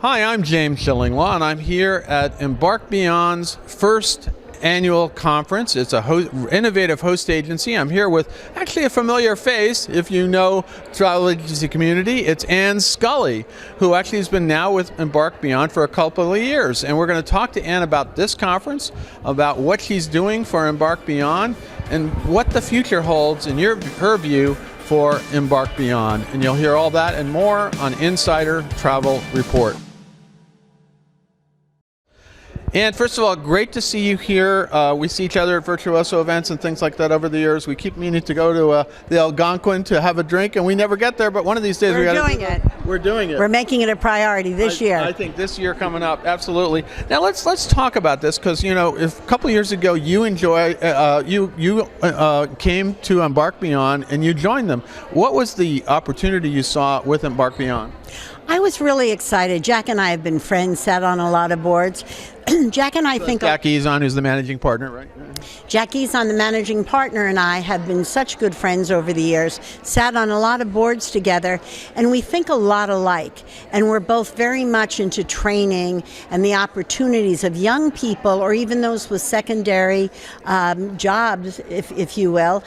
Hi, I'm James Shillinglaw, and I'm here at Embark Beyond's first annual conference. It's a innovative host agency. I'm here with actually a familiar face, if you know travel agency community. It's Ann Scully, who actually has been now with Embark Beyond for a couple of years. And we're going to talk to Ann about this conference, about what she's doing for Embark Beyond, and what the future holds in her view for Embark Beyond. And you'll hear all that and more on Insider Travel Report. And first of all, great to see you here. We see each other at Virtuoso events and things like that over the years. We keep meaning to go to the Algonquin to have a drink, and we never get there, but one of these days We're doing it. We're making it a priority this year. I think this year coming up, absolutely. Now let's talk about this, because you know, a couple years ago you came to Embark Beyond and you joined them. What was the opportunity you saw with Embark Beyond? I was really excited. Jack and I have been friends, sat on a lot of boards. Jack and I think... Jack Ezon, who's the managing partner, right? Jack Ezon, the managing partner, and I have been such good friends over the years, sat on a lot of boards together, and we think a lot alike. And we're both very much into training and the opportunities of young people, or even those with secondary jobs, if you will,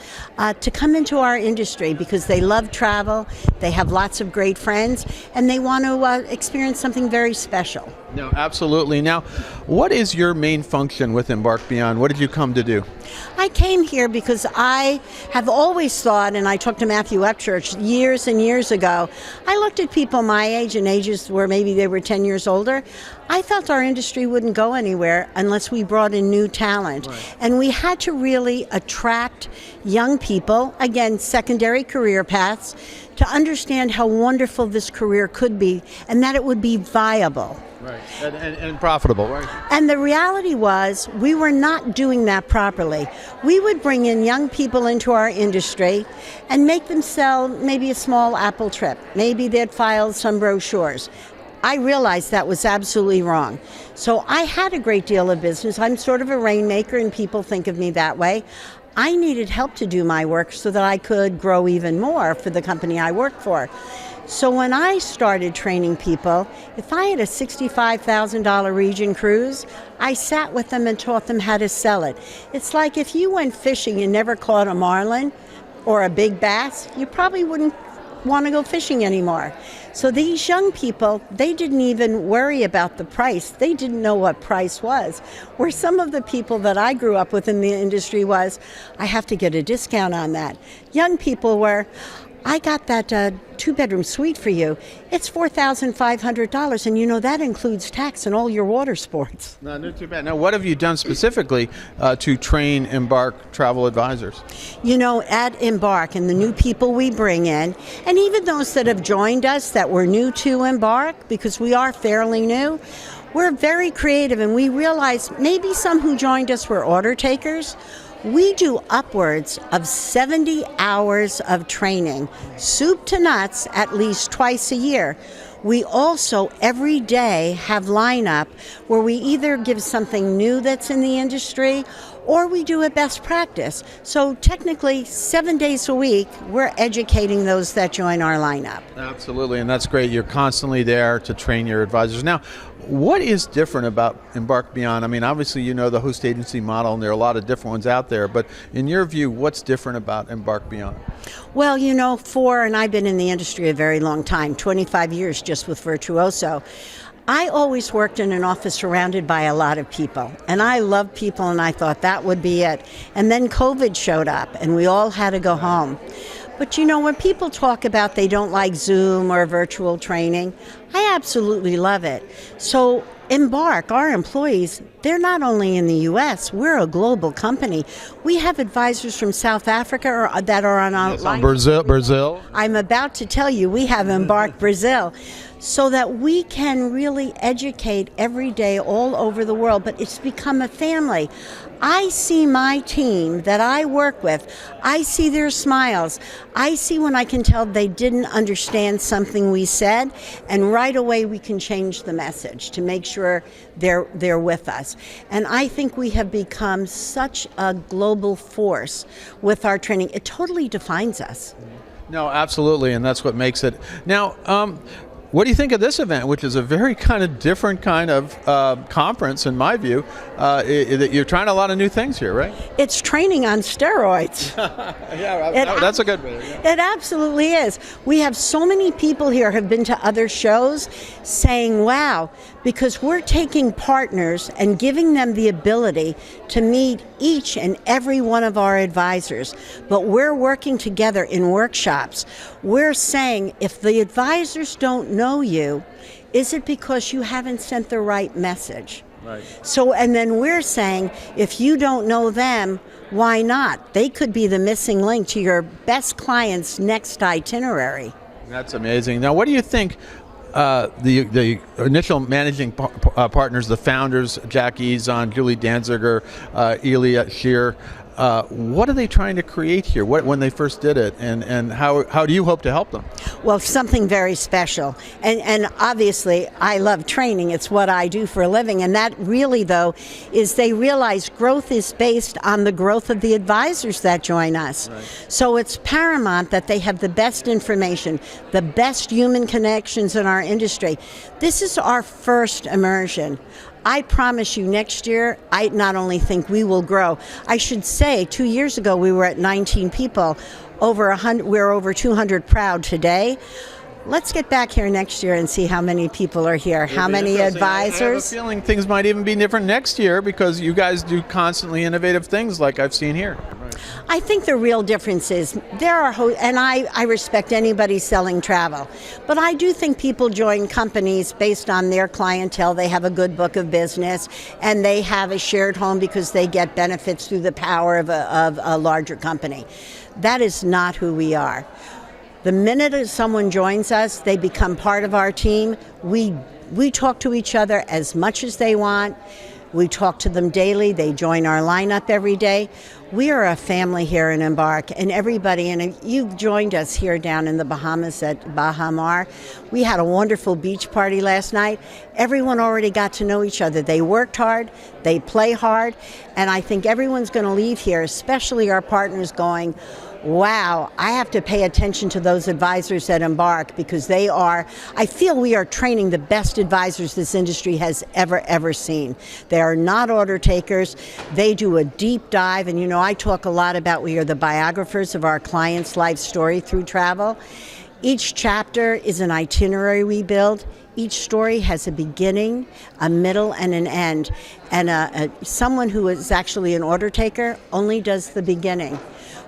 to come into our industry because they love travel, they have lots of great friends, and they want to experience something very special. No, absolutely. Now, what is your main function with Embark Beyond? What did you come to do? I came here because I have always thought, and I talked to Matthew Upchurch years and years ago, I looked at people my age and ages where maybe they were 10 years older. I felt our industry wouldn't go anywhere unless we brought in new talent. Right. And we had to really attract young people, again, secondary career paths, to understand how wonderful this career could be and that it would be viable. Right, and profitable, right? And the reality was we were not doing that properly. We would bring in young people into our industry and make them sell maybe a small Apple trip. Maybe they'd file some brochures. I realized that was absolutely wrong. So I had a great deal of business. I'm sort of a rainmaker, and people think of me that way. I needed help to do my work so that I could grow even more for the company I worked for. So when I started training people, if I had a $65,000 region cruise, I sat with them and taught them how to sell it. It's like if you went fishing and never caught a marlin or a big bass, you probably wouldn't want to go fishing anymore. So these young people, they didn't even worry about the price. They didn't know what price was. Where some of the people that I grew up with in the industry was, I have to get a discount on that. Young people were, I got that two-bedroom suite for you. It's $4,500, and you know that includes tax and all your water sports. No, not too bad. Now, what have you done specifically to train Embark travel advisors? You know, at Embark and the new people we bring in, and even those that have joined us that were new to Embark, because we are fairly new, we're very creative, and we realize maybe some who joined us were order takers. We do upwards of 70 hours of training, soup to nuts, at least twice a year. We also every day have lineup where we either give something new that's in the industry or we do a best practice. So technically 7 days a week, we're educating those that join our lineup. Absolutely, and that's great. You're constantly there to train your advisors. Now, what is different about Embark Beyond? I mean, obviously you know the host agency model, and there are a lot of different ones out there, but in your view, what's different about Embark Beyond? Well, you know, and I've been in the industry a very long time, 25 years just with Virtuoso. I always worked in an office surrounded by a lot of people, and I love people, and I thought that would be it. And then COVID showed up, and we all had to go home. But you know, when people talk about they don't like Zoom or virtual training, I absolutely love it. So Embark, our employees, they're not only in the U.S., we're a global company. We have advisors from South Africa that are on our line. Brazil. I'm about to tell you, we have Embark Brazil, so that we can really educate every day all over the world, but it's become a family. I see my team that I work with, I see their smiles. I see when I can tell they didn't understand something we said, and right away we can change the message to make sure they're with us. And I think we have become such a global force with our training. It totally defines us. No, absolutely, and that's what makes it. Now, what do you think of this event, which is a very kind of different kind of conference, in my view? You're trying a lot of new things here, right? It's training on steroids. That's a good one. Yeah. It absolutely is. We have so many people here who have been to other shows saying, wow, because we're taking partners and giving them the ability to meet each and every one of our advisors. But we're working together in workshops. We're saying, if the advisors don't know you, is it because you haven't sent the right message? Right. So, and then we're saying, if you don't know them, why not? They could be the missing link to your best client's next itinerary. That's amazing. Now, what do you think the initial managing partners, the founders, Jack Ezon, Julie Danziger, Elia Shear, what are they trying to create here? When they first did it, and how do you hope to help them? Well, something very special. And obviously, I love training. It's what I do for a living. And that really, though, is they realize growth is based on the growth of the advisors that join us. Right. So it's paramount that they have the best information, the best human connections in our industry. This is our first immersion. I promise you next year, I not only think we will grow, I should say 2 years ago we were at 19 people, we're over 200 proud today. Let's get back here next year and see how many people are here, how many advisors. I have a feeling things might even be different next year because you guys do constantly innovative things like I've seen here. Right. I think the real difference is and I respect anybody selling travel, but I do think people join companies based on their clientele. They have a good book of business and they have a shared home because they get benefits through the power of a larger company. That is not who we are. The minute someone joins us, they become part of our team. We talk to each other as much as they want. We talk to them daily. They join our lineup every day. We are a family here in Embark, and everybody, and you joined us here down in the Bahamas at Baha Mar. We had a wonderful beach party last night. Everyone already got to know each other. They worked hard, they play hard, and I think everyone's going to leave here, especially our partners, going, wow, I have to pay attention to those advisors at Embark because I feel we are training the best advisors this industry has ever seen. They are not order takers. They do a deep dive, and I talk a lot about we are the biographers of our clients' life story through travel. Each chapter is an itinerary we build. Each story has a beginning, a middle, and an end. And someone who is actually an order taker only does the beginning.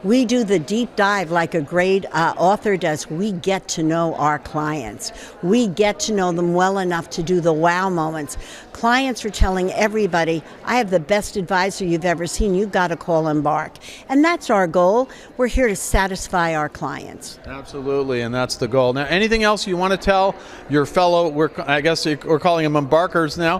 We do the deep dive like a great author does. We get to know our clients. We get to know them well enough to do the wow moments. Clients are telling everybody, I have the best advisor you've ever seen. You've got to call Embark. And that's our goal. We're here to satisfy our clients. Absolutely, and that's the goal. Now, anything else you want to tell your fellow, I guess we're calling them Embarkers now.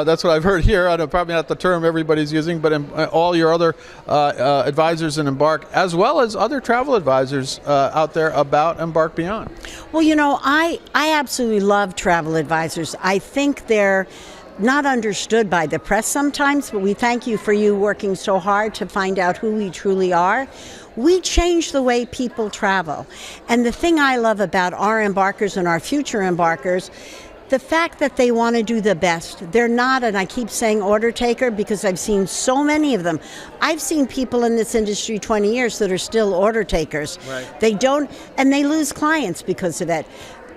That's what I've heard here. I know probably not the term everybody's using, but all your other advisors in Embark, as well as other travel advisors out there about Embark Beyond. Well, I absolutely love travel advisors. I think they're not understood by the press sometimes, but we thank you for you working so hard to find out who we truly are. We change the way people travel. And the thing I love about our Embarkers and our future Embarkers, the fact that they want to do the best. They're not, and I keep saying order taker because I've seen so many of them. I've seen people in this industry 20 years that are still order takers. Right. They don't, and they lose clients because of it.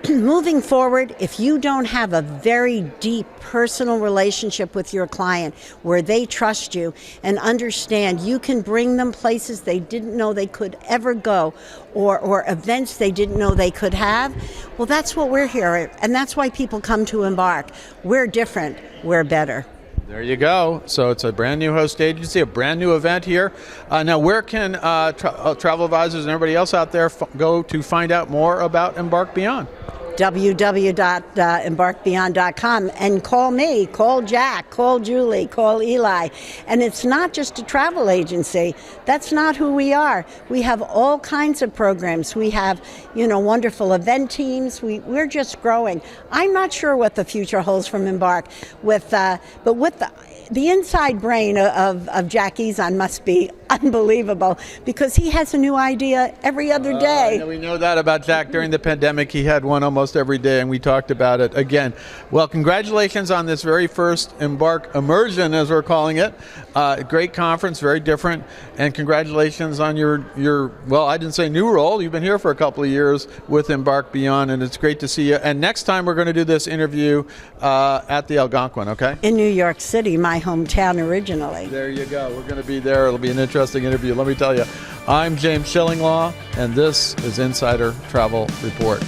Moving forward, if you don't have a very deep personal relationship with your client where they trust you and understand you can bring them places they didn't know they could ever go or events they didn't know they could have, well, that's what we're here at, and that's why people come to Embark. We're different. We're better. There you go. So it's a brand new host agency, a brand new event here. Now, where can travel advisors and everybody else out there go to find out more about Embark Beyond? www.embarkbeyond.com, and call me, call Jack, call Julie, call Eli. And it's not just a travel agency. That's not who we are. We have all kinds of programs. We have, wonderful event teams. We're just growing. I'm not sure what the future holds from Embark, but with the inside brain of Jack Ezon must be unbelievable because he has a new idea every other day. We know that about Jack. During the pandemic, he had one almost every day, and we talked about it again. Well, congratulations on this very first Embark Immersion, as we're calling it. Great conference, very different, and congratulations on your well, I didn't say new role. You've been here for a couple of years with Embark Beyond, and it's great to see you. And next time we're going to do this interview at the Algonquin, okay? In New York City, my hometown originally. There you go. We're going to be there. It'll be an interesting interview. Let me tell you, I'm James Shillinglaw, and this is Insider Travel Report.